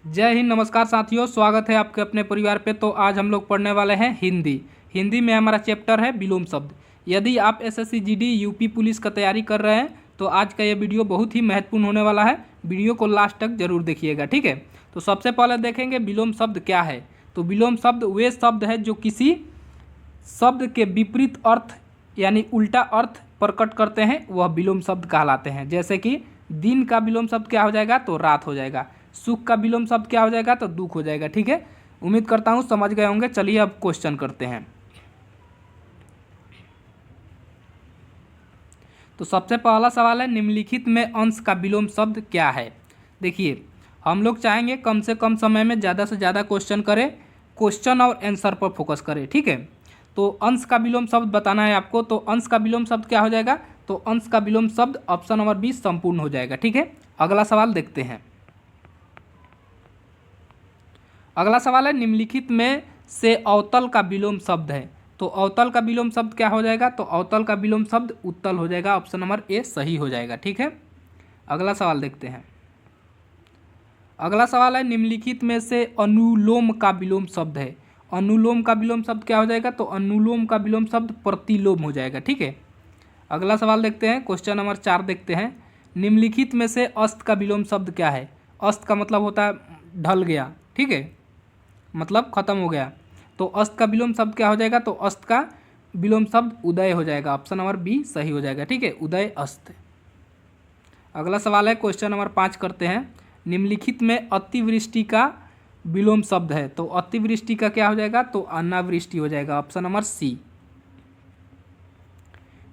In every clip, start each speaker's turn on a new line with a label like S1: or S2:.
S1: जय हिंद। नमस्कार साथियों, स्वागत है आपके अपने परिवार पे। तो आज हम लोग पढ़ने वाले हैं हिंदी में हमारा चैप्टर है विलोम शब्द। यदि आप एसएससी जीडी यूपी पुलिस का तैयारी कर रहे हैं तो आज का ये वीडियो बहुत ही महत्वपूर्ण होने वाला है। वीडियो को लास्ट तक जरूर देखिएगा, ठीक है। तो सबसे पहले देखेंगे विलोम शब्द क्या है। तो विलोम शब्द वे शब्द है जो किसी शब्द के विपरीत अर्थ यानी उल्टा अर्थ प्रकट करते हैं, वह विलोम शब्द कहलाते हैं। जैसे कि दिन का विलोम शब्द क्या हो जाएगा, तो रात हो जाएगा। सुख का विलोम शब्द क्या हो जाएगा, तो दुख हो जाएगा, ठीक है। उम्मीद करता हूँ समझ गए होंगे। चलिए अब क्वेश्चन करते हैं। तो सबसे पहला सवाल है, निम्नलिखित में अंश का विलोम शब्द क्या है। देखिए, हम लोग चाहेंगे कम से कम समय में ज़्यादा से ज़्यादा क्वेश्चन करें, क्वेश्चन और आंसर पर फोकस करें, ठीक है। तो अंश का विलोम शब्द बताना है आपको। तो अंश का विलोम शब्द क्या हो जाएगा, तो अंश का विलोम शब्द ऑप्शन नंबर 20 संपूर्ण हो जाएगा, ठीक है। अगला सवाल देखते हैं। अगला सवाल है, निम्नलिखित में से अवतल का विलोम शब्द है। तो अवतल का विलोम शब्द क्या हो जाएगा, तो अवतल का विलोम शब्द उत्तल हो जाएगा। ऑप्शन नंबर ए सही हो जाएगा, ठीक है। अगला सवाल देखते हैं। अगला सवाल है, निम्नलिखित में से अनुलोम का विलोम शब्द है। अनुलोम का विलोम शब्द क्या हो जाएगा, तो अनुलोम का विलोम शब्द प्रतिलोम हो जाएगा, ठीक है। अगला सवाल देखते हैं, क्वेश्चन नंबर 4 देखते हैं। निम्नलिखित में से अस्त का विलोम शब्द क्या है। अस्त का मतलब होता है ढल गया, ठीक है, मतलब खत्म हो गया। तो अस्त का विलोम शब्द क्या हो जाएगा, तो अस्त का विलोम शब्द उदय हो जाएगा। ऑप्शन नंबर बी सही हो जाएगा, ठीक है, उदय अस्त। अगला सवाल है, क्वेश्चन नंबर 5 करते हैं। निम्नलिखित में अतिवृष्टि का विलोम शब्द है। तो अतिवृष्टि का क्या हो जाएगा, तो अनावृष्टि हो जाएगा। Option number C.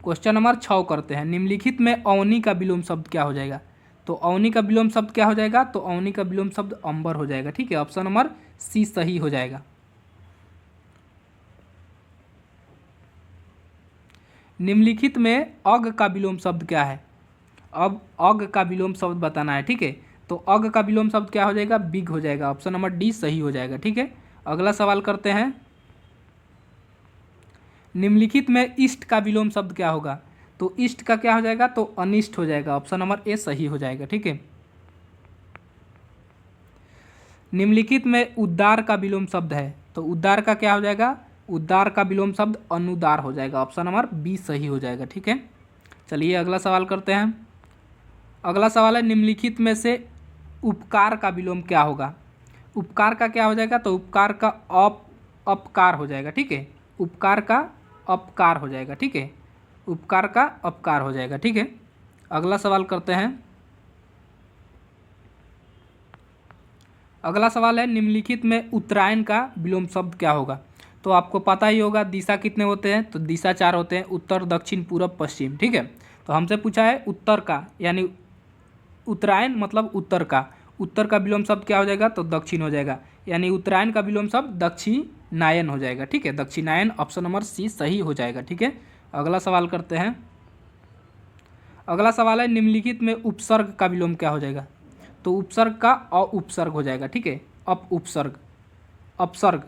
S1: Question number 6 करते हैं। निम्नलिखित में अवनी का विलोम शब्द क्या हो जाएगा। तो अवनी का विलोम शब्द क्या हो जाएगा, तो अवनी का विलोम शब्द अंबर हो जाएगा, ठीक है। ऑप्शन नंबर सी सही हो जाएगा। निम्नलिखित में अग का विलोम शब्द क्या है। अब अग का विलोम शब्द बताना है, ठीक है। तो अग का विलोम शब्द क्या हो जाएगा, बिग हो जाएगा। ऑप्शन नंबर डी सही हो जाएगा, ठीक है। अगला सवाल करते हैं। निम्नलिखित में इष्ट का विलोम शब्द क्या होगा। तो इष्ट का क्या हो जाएगा, तो अनिष्ट हो जाएगा। ऑप्शन नंबर ए सही हो जाएगा, ठीक है। निम्नलिखित में उद्दार का विलोम शब्द है। तो उद्दार का क्या हो जाएगा, उद्दार का विलोम शब्द अनुदार हो जाएगा। ऑप्शन नंबर बी सही हो जाएगा, ठीक है। चलिए अगला सवाल करते हैं। अगला सवाल है, निम्नलिखित में से उपकार का विलोम क्या होगा। उपकार का क्या हो जाएगा, तो उपकार का अपकार हो जाएगा, ठीक है। उपकार का अपकार हो जाएगा, ठीक है। उपकार का अपकार हो जाएगा, ठीक है। अगला सवाल करते हैं। अगला सवाल है, निम्नलिखित में उत्तरायण का विलोम शब्द क्या होगा। तो आपको पता ही होगा दिशा कितने होते हैं, तो दिशा 4 होते हैं, उत्तर दक्षिण पूरब पश्चिम, ठीक है। तो हमसे पूछा है उत्तर का, यानी उत्तरायण मतलब उत्तर का। उत्तर का विलोम शब्द क्या हो जाएगा, तो दक्षिण हो जाएगा, यानी उत्तरायण का विलोम शब्द दक्षिणायन हो जाएगा, ठीक है। दक्षिणायन ऑप्शन नंबर सी सही हो जाएगा, ठीक है। अगला सवाल करते हैं। अगला सवाल है, निम्नलिखित में उपसर्ग का विलोम क्या हो जाएगा। तो उपसर्ग का उपसर्ग हो जाएगा, ठीक है। अप उपसर्ग, अपसर्ग,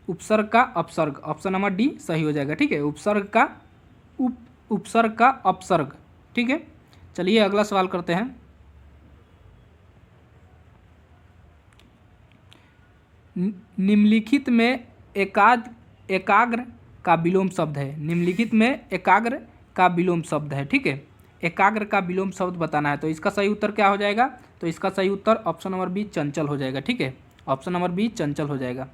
S1: उपसर्ग का अपसर्ग। ऑप्शन नंबर डी सही हो जाएगा, ठीक है। उपसर्ग का उपसर्ग का अपसर्ग, ठीक है। चलिए अगला सवाल करते हैं। निम्नलिखित में एकाग्र का विलोम शब्द है। निम्नलिखित में एकाग्र का विलोम शब्द है, ठीक है। एकाग्र का विलोम शब्द बताना है। तो इसका सही उत्तर क्या हो जाएगा, तो इसका सही उत्तर ऑप्शन नंबर बी चंचल हो जाएगा, ठीक है। ऑप्शन नंबर बी चंचल हो जाएगा।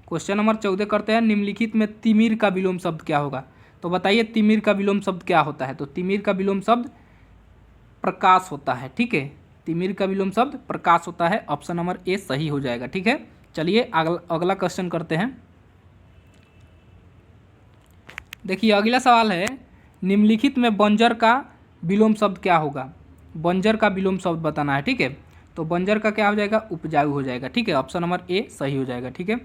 S1: क्वेश्चन नंबर 14 करते हैं। निम्नलिखित में तिमिर का विलोम शब्द क्या होगा। तो बताइए तिमिर का विलोम शब्द क्या होता है। तो तिमिर का विलोम शब्द प्रकाश होता है, ठीक है। तिमिर का विलोम शब्द प्रकाश होता है। ऑप्शन नंबर ए सही हो जाएगा, ठीक है। चलिए अगला क्वेश्चन करते हैं। देखिए अगला सवाल है, निम्नलिखित में बंजर का विलोम शब्द क्या होगा। बंजर का विलोम शब्द बताना है, ठीक है। तो बंजर का क्या हो जाएगा, उपजाऊ हो जाएगा, ठीक है। ऑप्शन नंबर ए सही हो जाएगा, ठीक है।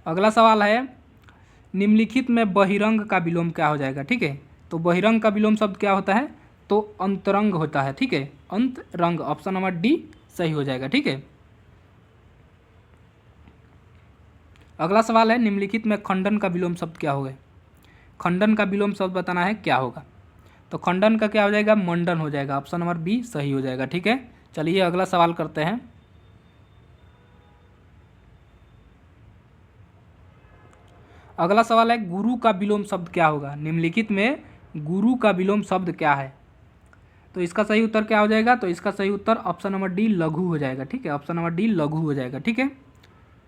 S1: अगला सवाल है, निम्नलिखित में बहिरंग का विलोम क्या हो जाएगा, ठीक है। तो बहिरंग का विलोम शब्द क्या होता है, तो अंतरंग होता है, ठीक है। अंतरंग ऑप्शन नंबर डी सही हो जाएगा, ठीक है। अगला सवाल है, निम्नलिखित में खंडन का विलोम शब्द क्या होगा। खंडन का विलोम शब्द बताना है क्या होगा। तो खंडन का क्या हो जाएगा, मंडन हो जाएगा। ऑप्शन नंबर बी सही हो जाएगा। ठीक है, चलिए अगला सवाल करते हैं। अगला सवाल है गुरु का विलोम शब्द क्या होगा। निम्नलिखित में गुरु का विलोम शब्द क्या है। तो इसका सही उत्तर क्या हो जाएगा, तो इसका सही उत्तर ऑप्शन नंबर डी लघु हो जाएगा। ठीक है, ऑप्शन नंबर डी लघु हो जाएगा। ठीक है,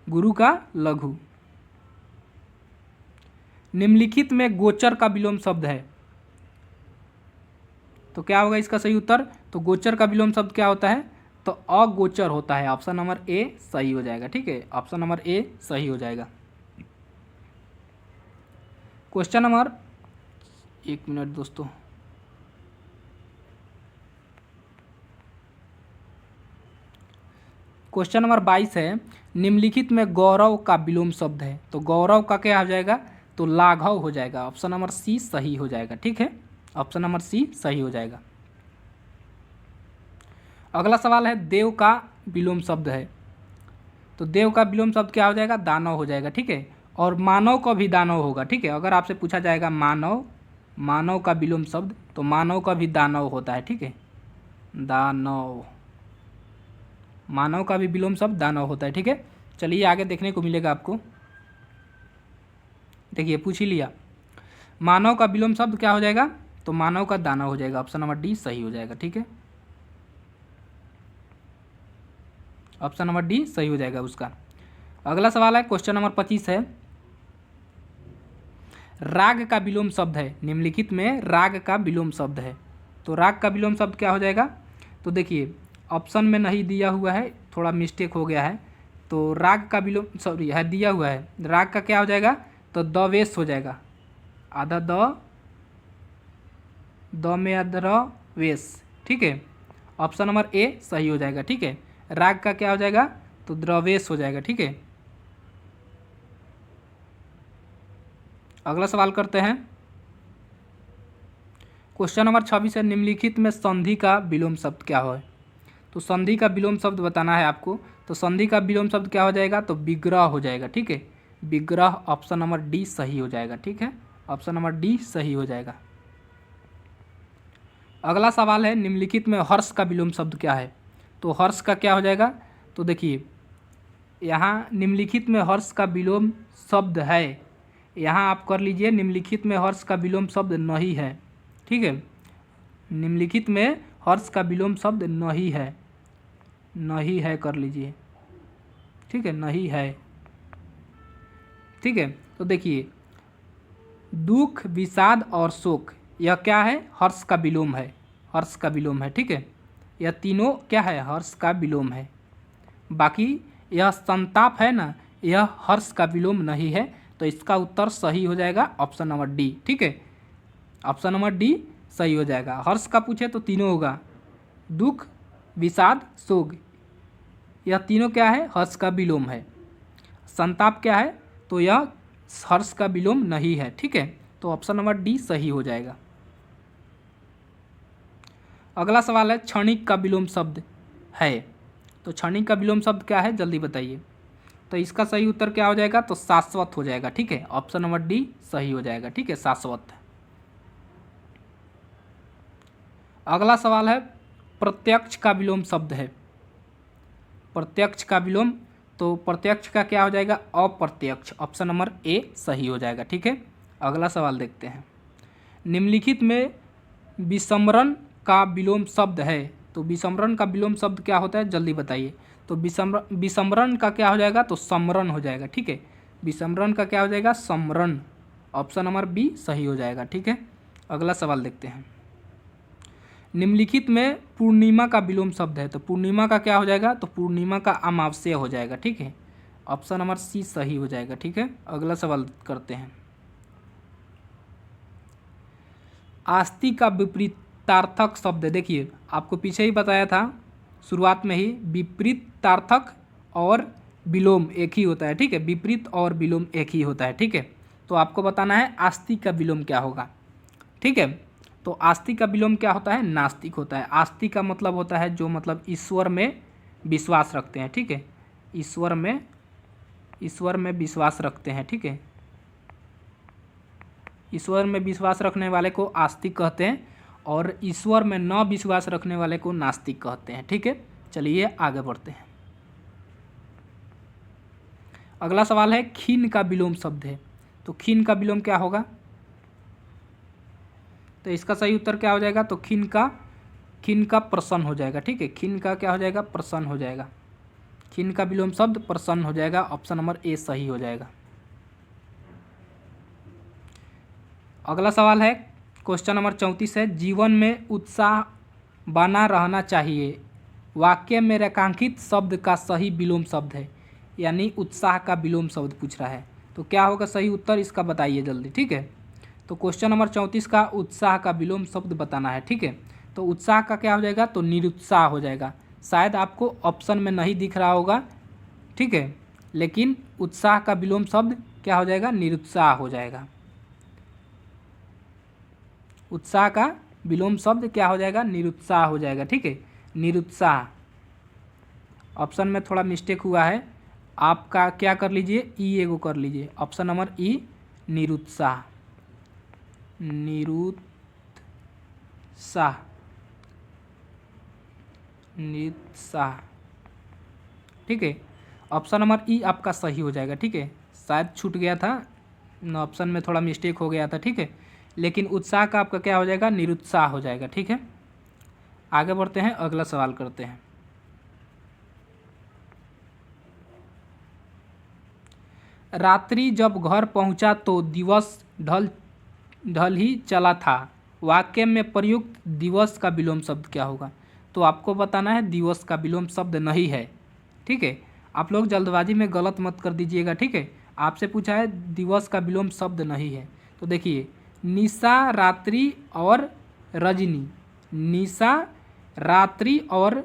S1: गुरु का लघु। निम्नलिखित में गोचर का विलोम शब्द है, तो क्या होगा इसका सही उत्तर। तो गोचर का विलोम शब्द क्या होता है, तो अगोचर होता है। ऑप्शन नंबर ए सही हो जाएगा। ठीक है, ऑप्शन नंबर ए सही हो जाएगा। क्वेश्चन नंबर, एक मिनट दोस्तों, क्वेश्चन नंबर 22 है, निम्नलिखित में गौरव का विलोम शब्द है। तो गौरव का क्या हो जाएगा, तो लाघव हो जाएगा। ऑप्शन नंबर सी सही हो जाएगा। ठीक है, ऑप्शन नंबर सी सही हो जाएगा। अगला सवाल है देव का विलोम शब्द है। तो देव का विलोम शब्द क्या हो जाएगा, दानव हो जाएगा। ठीक है, और मानव का भी दानव होगा। ठीक है, अगर आपसे पूछा जाएगा मानव का विलोम शब्द, तो मानव का भी दानव होता है। ठीक है, दानव, मानव का भी विलोम शब्द दानव होता है। ठीक है, चलिए आगे देखने को मिलेगा आपको। देखिए पूछ ही लिया, मानव का विलोम शब्द क्या हो जाएगा, तो मानव का दानव हो जाएगा। ऑप्शन नंबर डी सही हो जाएगा। ठीक है, ऑप्शन नंबर डी सही हो जाएगा उसका। अगला सवाल है क्वेश्चन नंबर 25 है, राग का विलोम शब्द है। निम्नलिखित में राग का विलोम शब्द है। तो राग का विलोम शब्द क्या हो जाएगा, तो देखिए ऑप्शन में नहीं दिया हुआ है, थोड़ा मिस्टेक हो गया है। तो राग का विलोम, सॉरी है दिया हुआ है, राग का क्या हो जाएगा, तो दवेश हो जाएगा। आधा द में आधा वेश। ठीक है, ऑप्शन नंबर ए सही हो जाएगा। ठीक है, राग का क्या हो जाएगा, तो द्रवेश हो जाएगा। ठीक है, अगला सवाल करते हैं। क्वेश्चन नंबर 26 है, निम्नलिखित में संधि का विलोम शब्द क्या है। तो संधि का विलोम शब्द बताना है आपको। तो संधि का विलोम शब्द क्या हो जाएगा, तो विग्रह हो जाएगा। ठीक है, विग्रह, ऑप्शन नंबर डी सही हो जाएगा। ठीक है, ऑप्शन नंबर डी सही हो जाएगा। अगला सवाल है, निम्नलिखित में हर्ष का विलोम शब्द क्या है। तो हर्ष का क्या हो जाएगा, तो देखिए यहाँ निम्नलिखित में हर्ष का विलोम शब्द है, यहाँ आप कर लीजिए, निम्नलिखित में हर्ष का विलोम शब्द नहीं है। ठीक है, निम्नलिखित में हर्ष का विलोम शब्द नहीं है, नहीं है कर लीजिए। ठीक है, नहीं है। ठीक है, तो देखिए दुख, विषाद और शोक, यह क्या है, हर्ष का विलोम है, हर्ष का विलोम है। ठीक है, यह तीनों क्या है, हर्ष का विलोम है। बाकी यह संताप है ना, यह हर्ष का विलोम नहीं है। तो इसका उत्तर सही हो जाएगा ऑप्शन नंबर डी। ठीक है, ऑप्शन नंबर डी सही हो जाएगा। हर्ष का पूछे तो तीनों होगा, दुख, विषाद, शोक, यह तीनों क्या है, हर्ष का विलोम है। संताप क्या है, तो यह हर्ष का विलोम नहीं है। ठीक है, तो ऑप्शन नंबर डी सही हो जाएगा। अगला सवाल है, क्षणिक का विलोम शब्द है। तो क्षणिक का विलोम शब्द क्या है, जल्दी बताइए। तो इसका सही उत्तर क्या हो जाएगा, तो शाश्वत हो जाएगा। ठीक है, ऑप्शन नंबर डी सही हो जाएगा। ठीक है, शाश्वत। अगला सवाल है, प्रत्यक्ष का विलोम शब्द है। प्रत्यक्ष का विलोम, तो प्रत्यक्ष का क्या हो जाएगा, अप्रत्यक्ष। ऑप्शन नंबर ए सही हो जाएगा। ठीक है, अगला सवाल देखते हैं। निम्नलिखित में विस्मरण का विलोम शब्द है। तो विस्मरण का विलोम शब्द क्या होता है, जल्दी बताइए। तो विस्मरण का क्या हो जाएगा, तो समरण हो जाएगा। ठीक है, विस्मरण का क्या हो जाएगा, समरण। ऑप्शन नंबर बी सही हो जाएगा। ठीक है, अगला सवाल देखते हैं। निम्नलिखित में पूर्णिमा का विलोम शब्द है। तो पूर्णिमा का क्या हो जाएगा, तो पूर्णिमा का अमावस्या हो जाएगा। ठीक है, ऑप्शन नंबर सी सही हो जाएगा। ठीक है, अगला सवाल करते हैं। आस्ति का विपरीतार्थक शब्द, देखिए आपको पीछे ही बताया था शुरुआत में ही, विपरीतार्थक और विलोम एक ही होता है। ठीक है, विपरीत और विलोम एक ही होता है। ठीक है, तो आपको बताना है आस्ति का विलोम क्या होगा। ठीक है, तो आस्ति का विलोम क्या होता है, नास्तिक होता है। आस्ति का मतलब होता है जो मतलब ईश्वर में विश्वास रखते हैं। ठीक है, ईश्वर में विश्वास रखते हैं। ठीक है, ईश्वर में विश्वास रखने वाले को आस्तिक कहते हैं। और ईश्वर में न विश्वास रखने वाले को नास्तिक कहते हैं। ठीक है, चलिए आगे बढ़ते हैं। अगला सवाल है खीन का विलोम शब्द है, तो खीन का विलोम क्या होगा? तो इसका सही उत्तर क्या हो जाएगा? तो खीन का प्रसन्न हो जाएगा। ठीक है, खीन का क्या हो जाएगा? प्रसन्न हो जाएगा। खीन का विलोम शब्द प्रसन्न हो जाएगा। ऑप्शन नंबर ए सही हो जाएगा। अगला सवाल है क्वेश्चन नंबर 34 है, जीवन में उत्साह बना रहना चाहिए, वाक्य में रेखांकित शब्द का सही विलोम शब्द है। यानी उत्साह का विलोम शब्द पूछ रहा है, तो क्या होगा सही उत्तर? इसका बताइए जल्दी। ठीक है, तो क्वेश्चन नंबर 34 का उत्साह का विलोम शब्द बताना है। ठीक है, तो उत्साह का क्या हो जाएगा? तो निरुत्साह हो जाएगा। शायद आपको ऑप्शन में नहीं दिख रहा होगा, ठीक है, लेकिन उत्साह का विलोम शब्द क्या हो जाएगा? निरुत्साह हो जाएगा। उत्साह का विलोम शब्द क्या हो जाएगा? निरुत्साह हो जाएगा। ठीक है, निरुत्साह। ऑप्शन में थोड़ा मिस्टेक हुआ है, आपका क्या कर लीजिए? ई एगो कर लीजिए। ऑप्शन नंबर ई निरुत्साह। निरुत्साह, निरुत्साह। ठीक है, ऑप्शन नंबर ई आपका सही हो जाएगा। ठीक है, शायद छूट गया था, ऑप्शन में थोड़ा मिस्टेक हो गया था। ठीक है, लेकिन उत्साह का आपका क्या हो जाएगा? निरुत्साह हो जाएगा। ठीक है, आगे बढ़ते हैं, अगला सवाल करते हैं। रात्रि जब घर पहुंचा तो दिवस ढल ही चला था, वाक्य में प्रयुक्त दिवस का विलोम शब्द क्या होगा? तो आपको बताना है दिवस का विलोम शब्द नहीं है। ठीक है, आप लोग जल्दबाजी में गलत मत कर दीजिएगा। ठीक है, आपसे पूछा है दिवस का विलोम शब्द नहीं है, तो देखिए निशा, रात्रि और रजनी। निशा, रात्रि और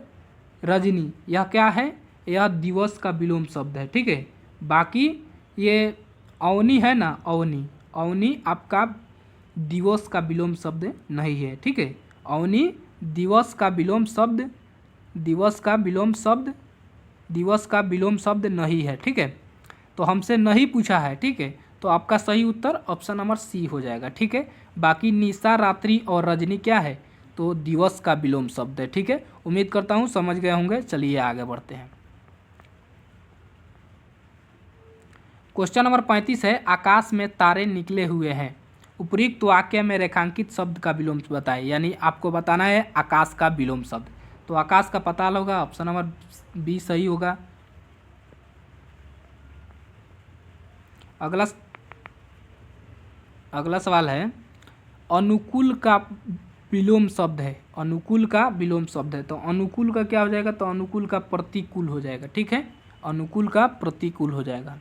S1: रजनी, यह क्या है? यह दिवस का विलोम शब्द है। ठीक है, बाकी ये अवनी है ना, अवनी, अवनी आपका दिवस का विलोम शब्द नहीं है। ठीक है, अवनी दिवस का विलोम शब्द, दिवस का विलोम शब्द, दिवस का विलोम शब्द नहीं है। ठीक है, तो हमसे नहीं पूछा है। ठीक है, तो आपका सही उत्तर ऑप्शन नंबर सी हो जाएगा। ठीक है, बाकी निशा, रात्रि और रजनी क्या है? तो दिवस का विलोम शब्द है। ठीक है, उम्मीद करता हूँ समझ गए होंगे। चलिए आगे बढ़ते हैं। क्वेश्चन नंबर 35 है, आकाश में तारे निकले हुए हैं, उपयुक्त वाक्य में रेखांकित शब्द का विलोम बताएं। यानी आपको बताना है आकाश का विलोम शब्द, तो आकाश का पता होगा। ऑप्शन नंबर बी सही होगा। अगला सवाल है, अनुकूल का विलोम शब्द है, अनुकूल का विलोम शब्द है, तो अनुकूल का क्या हो जाएगा? तो अनुकूल का प्रतिकूल हो जाएगा। ठीक है, अनुकूल का प्रतिकूल हो जाएगा।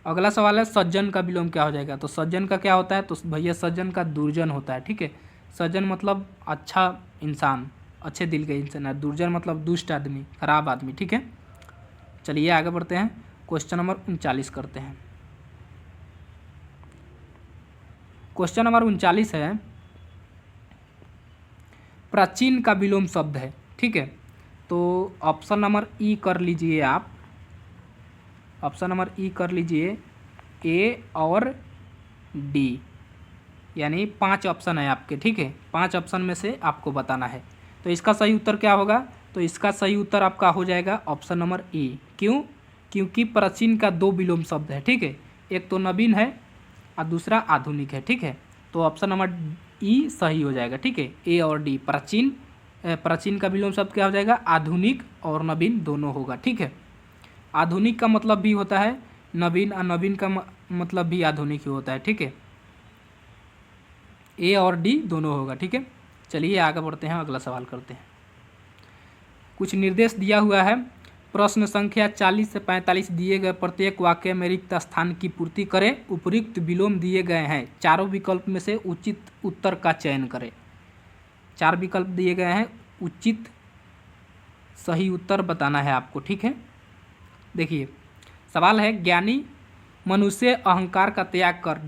S1: अगला सवाल है, सज्जन का विलोम क्या हो जाएगा? तो सज्जन का क्या होता है? तो भैया सज्जन का दुर्जन होता है। ठीक है, सज्जन मतलब अच्छा इंसान, अच्छे दिल के इंसान है। दुर्जन मतलब दुष्ट आदमी, खराब आदमी। ठीक है, चलिए आगे बढ़ते हैं, क्वेश्चन नंबर 39 करते हैं। क्वेश्चन नंबर 39 है, प्राचीन का विलोम शब्द है। ठीक है, तो ऑप्शन नंबर ई कर लीजिए आप, ऑप्शन नंबर ई कर लीजिए, ए और डी, यानी 5 ऑप्शन है आपके। ठीक है, 5 ऑप्शन में से आपको बताना है, तो इसका सही उत्तर क्या होगा? तो इसका सही उत्तर आपका हो जाएगा ऑप्शन नंबर ई। क्यों? क्योंकि प्राचीन का 2 विलोम शब्द है। ठीक है, एक तो नवीन है और दूसरा आधुनिक है। ठीक है, तो ऑप्शन नंबर ई सही हो जाएगा। ठीक है, ए और डी, प्राचीन का विलोम शब्द क्या हो जाएगा? आधुनिक और नवीन दोनों होगा। ठीक है, आधुनिक का मतलब भी होता है नवीन, और नवीन का मतलब भी आधुनिक ही होता है। ठीक है, ए और डी दोनों होगा। ठीक है, चलिए आगे बढ़ते हैं, अगला सवाल करते हैं। कुछ निर्देश दिया हुआ है, प्रश्न संख्या 40 से 45 दिए गए प्रत्येक वाक्य में रिक्त स्थान की पूर्ति करें, उपयुक्त विलोम दिए गए हैं, चारों विकल्प में से उचित उत्तर का चयन करें। 4 विकल्प दिए गए हैं, उचित सही उत्तर बताना है आपको। ठीक है, देखिए सवाल है, ज्ञानी मनुष्य अहंकार का त्याग कर ...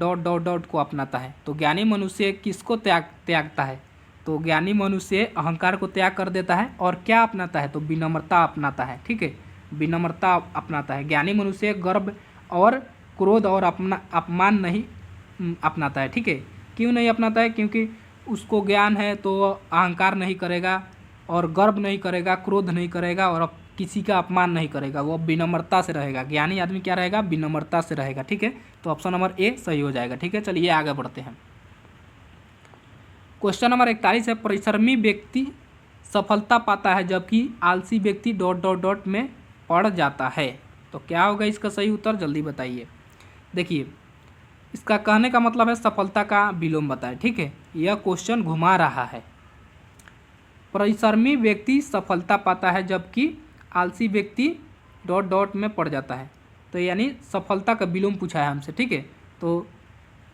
S1: को अपनाता है, तो ज्ञानी मनुष्य किसको त्यागता है? तो ज्ञानी मनुष्य अहंकार को त्याग कर देता है और क्या अपनाता है? तो विनम्रता अपनाता है। ठीक है, विनम्रता अपनाता है। ज्ञानी मनुष्य गर्व और क्रोध और अपमान अपनाता है, ठीक है। क्यों नहीं अपनाता है? क्योंकि उसको ज्ञान है तो वह अहंकार नहीं करेगा और गर्व नहीं करेगा, क्रोध नहीं करेगा और किसी का अपमान नहीं करेगा, वो विनम्रता से रहेगा। ज्ञानी आदमी क्या रहेगा? विनम्रता से रहेगा, ठीक है। तो ऑप्शन नंबर ए सही हो जाएगा, ठीक है। चलिए आगे बढ़ते हैं। क्वेश्चन नंबर 41 है, परिश्रमी व्यक्ति सफलता पाता है जबकि आलसी व्यक्ति डॉट डॉट डॉट में पड़ जाता है। तो क्या होगा इसका सही उत्तर? जल्दी बताइए। देखिए, इसका कहने का मतलब है सफलता का विलोम बताए, ठीक है। यह क्वेश्चन घुमा रहा है। परिश्रमी व्यक्ति सफलता पाता है जबकि आलसी व्यक्ति डॉट डॉट में पड़ जाता है। तो यानी सफलता का विलोम पूछा है हमसे, ठीक है। तो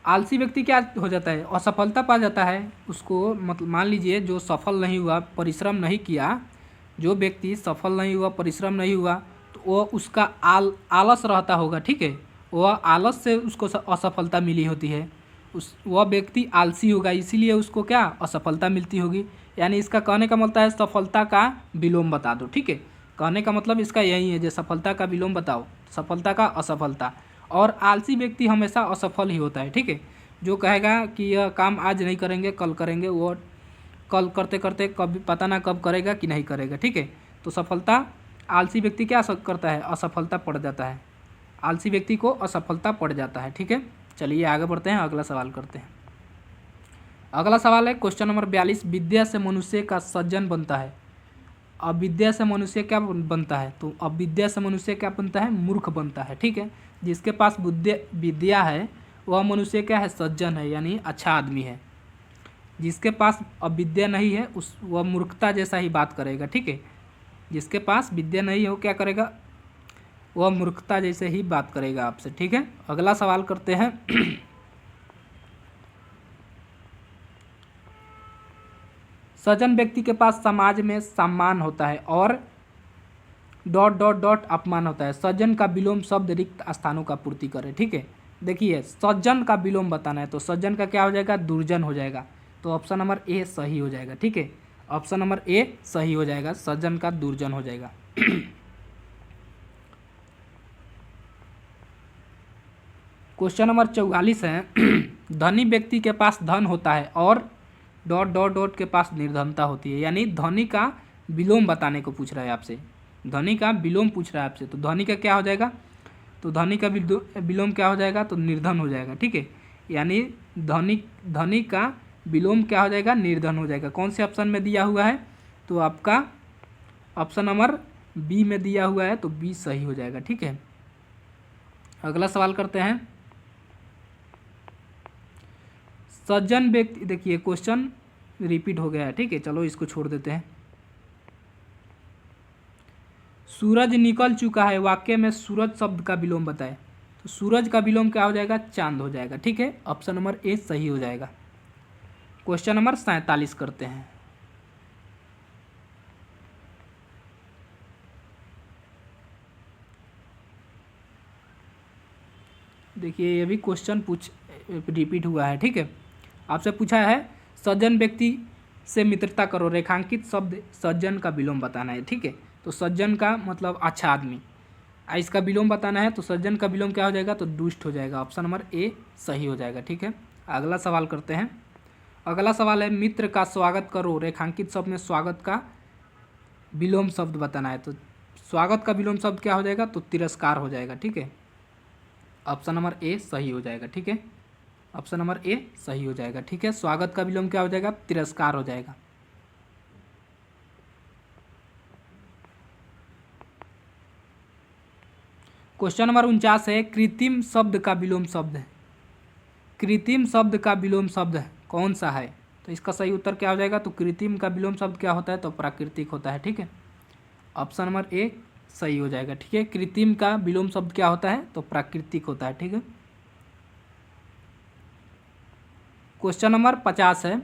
S1: आलसी व्यक्ति क्या हो जाता है? असफलता पा जाता है। उसको मतलब मान लीजिए जो सफल नहीं हुआ, परिश्रम नहीं किया, जो व्यक्ति सफल नहीं हुआ, परिश्रम नहीं हुआ, तो वो उसका आलस रहता होगा, ठीक है। वह आलस से उसको असफलता मिली होती है। वह व्यक्ति आलसी होगा, इसीलिए उसको क्या असफलता मिलती होगी। यानी इसका कहने का मतलब है सफलता का विलोम बता दो, ठीक है। कहने का मतलब इसका यही है, जो सफलता का विलोम बताओ, सफलता का असफलता। और आलसी व्यक्ति हमेशा असफल ही होता है, ठीक है। जो कहेगा कि यह काम आज नहीं करेंगे कल करेंगे, वो कल करते करते कभी पता ना कब करेगा कि नहीं करेगा, ठीक है। तो सफलता, आलसी व्यक्ति क्या करता है? असफलता पड़ जाता है। आलसी व्यक्ति को असफलता पड़ जाता है, ठीक है। चलिए आगे बढ़ते हैं, अगला सवाल करते हैं। अगला सवाल है क्वेश्चन नंबर 42, विद्या से मनुष्य का सज्जन बनता है। अविद्या से मनुष्य क्या बनता है? तो अविद्या से मनुष्य क्या बनता है? मूर्ख बनता है, ठीक है। जिसके पास विद्या है वह मनुष्य क्या है? सज्जन है, यानी अच्छा आदमी है। जिसके पास अविद्या नहीं है वह मूर्खता जैसा ही बात करेगा, ठीक है। जिसके पास विद्या नहीं हो क्या करेगा? वह मूर्खता जैसे ही बात करेगा आपसे, ठीक है। अगला सवाल करते हैं। सज्जन व्यक्ति के पास समाज में सम्मान होता है और डॉट डॉट डॉट अपमान होता है। सज्जन का विलोम शब्द रिक्त स्थानों का पूर्ति करे, ठीक है। देखिए, सज्जन का विलोम बताना है तो सज्जन का क्या हो जाएगा? दुर्जन हो जाएगा। तो ऑप्शन नंबर ए सही हो जाएगा, ठीक है। ऑप्शन नंबर ए सही हो जाएगा, सज्जन का दुर्जन हो जाएगा। क्वेश्चन नंबर 44 है, धनी व्यक्ति के पास धन होता है और डॉट डॉट डॉट के पास निर्धनता होती है। यानी धनी का विलोम बताने को पूछ रहा है आपसे, धनी का विलोम पूछ रहा है आपसे। तो धनी का क्या हो जाएगा? तो धनी का विलोम क्या हो जाएगा? तो निर्धन हो जाएगा, ठीक है। यानी धनी का विलोम क्या हो जाएगा? निर्धन हो जाएगा। कौन से ऑप्शन में दिया हुआ है? तो आपका ऑप्शन नंबर बी में दिया हुआ है, तो बी सही हो जाएगा, ठीक है। अगला सवाल करते हैं। सज्जन व्यक्ति, देखिए क्वेश्चन रिपीट हो गया है, ठीक है। चलो इसको छोड़ देते हैं। सूरज निकल चुका है, वाक्य में सूरज शब्द का विलोम बताए। तो सूरज का विलोम क्या हो जाएगा? चांद हो जाएगा, ठीक है। ऑप्शन नंबर ए सही हो जाएगा। क्वेश्चन नंबर 47 करते हैं। देखिए, ये भी क्वेश्चन रिपीट हुआ है, ठीक है। आपसे पूछा है सज्जन व्यक्ति से मित्रता करो, रेखांकित शब्द सज्जन का विलोम बताना है, ठीक है। तो सज्जन का मतलब अच्छा आदमी, इसका विलोम बताना है। तो सज्जन का विलोम क्या हो जाएगा? तो दुष्ट हो जाएगा। ऑप्शन नंबर ए सही हो जाएगा, ठीक है। अगला सवाल करते हैं। अगला सवाल है, मित्र का स्वागत करो, रेखांकित शब्द में स्वागत का विलोम शब्द बताना है। तो स्वागत का विलोम शब्द क्या हो जाएगा? तो तिरस्कार हो जाएगा, ठीक है। ऑप्शन नंबर ए सही हो जाएगा, ठीक है। ऑप्शन नंबर ए सही हो जाएगा, ठीक है। स्वागत का विलोम क्या हो जाएगा? तिरस्कार हो जाएगा। क्वेश्चन नंबर 49 है, कृत्रिम शब्द का विलोम शब्द है। कृत्रिम शब्द का विलोम शब्द कौन सा है? तो इसका सही उत्तर क्या हो जाएगा? तो कृत्रिम का विलोम शब्द क्या होता है? तो प्राकृतिक होता है, ठीक है। ऑप्शन नंबर ए सही हो जाएगा, ठीक है। कृत्रिम का विलोम शब्द क्या होता है? तो प्राकृतिक होता है, ठीक है। क्वेश्चन नंबर 50 है,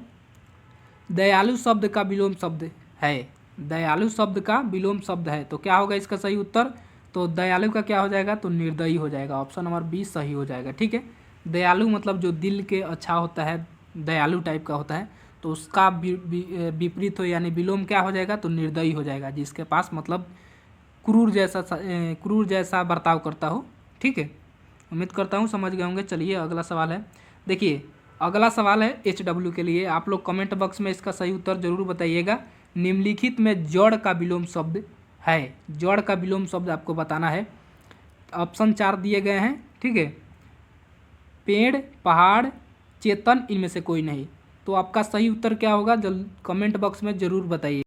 S1: दयालु शब्द का विलोम शब्द है। दयालु शब्द का विलोम शब्द है, तो क्या होगा इसका सही उत्तर? तो दयालु का क्या हो जाएगा? तो निर्दयी हो जाएगा। ऑप्शन नंबर बी सही हो जाएगा, ठीक है। दयालु मतलब जो दिल के अच्छा होता है, दयालु टाइप का होता है, तो उसका विपरीत हो यानी विलोम क्या हो जाएगा? तो निर्दयी हो जाएगा, जिसके पास मतलब क्रूर जैसा बर्ताव करता हो, ठीक है। उम्मीद करता हूँ समझ गए होंगे। चलिए अगला सवाल है, देखिए अगला सवाल है HW के लिए, आप लोग कमेंट बॉक्स में इसका सही उत्तर जरूर बताइएगा। निम्नलिखित में जड़ का विलोम शब्द है, जड़ का विलोम शब्द आपको बताना है। ऑप्शन 4 दिए गए हैं, ठीक है। पेड़, पहाड़, चेतन, इनमें से कोई नहीं। तो आपका सही उत्तर क्या होगा, कमेंट बॉक्स में ज़रूर बताइए।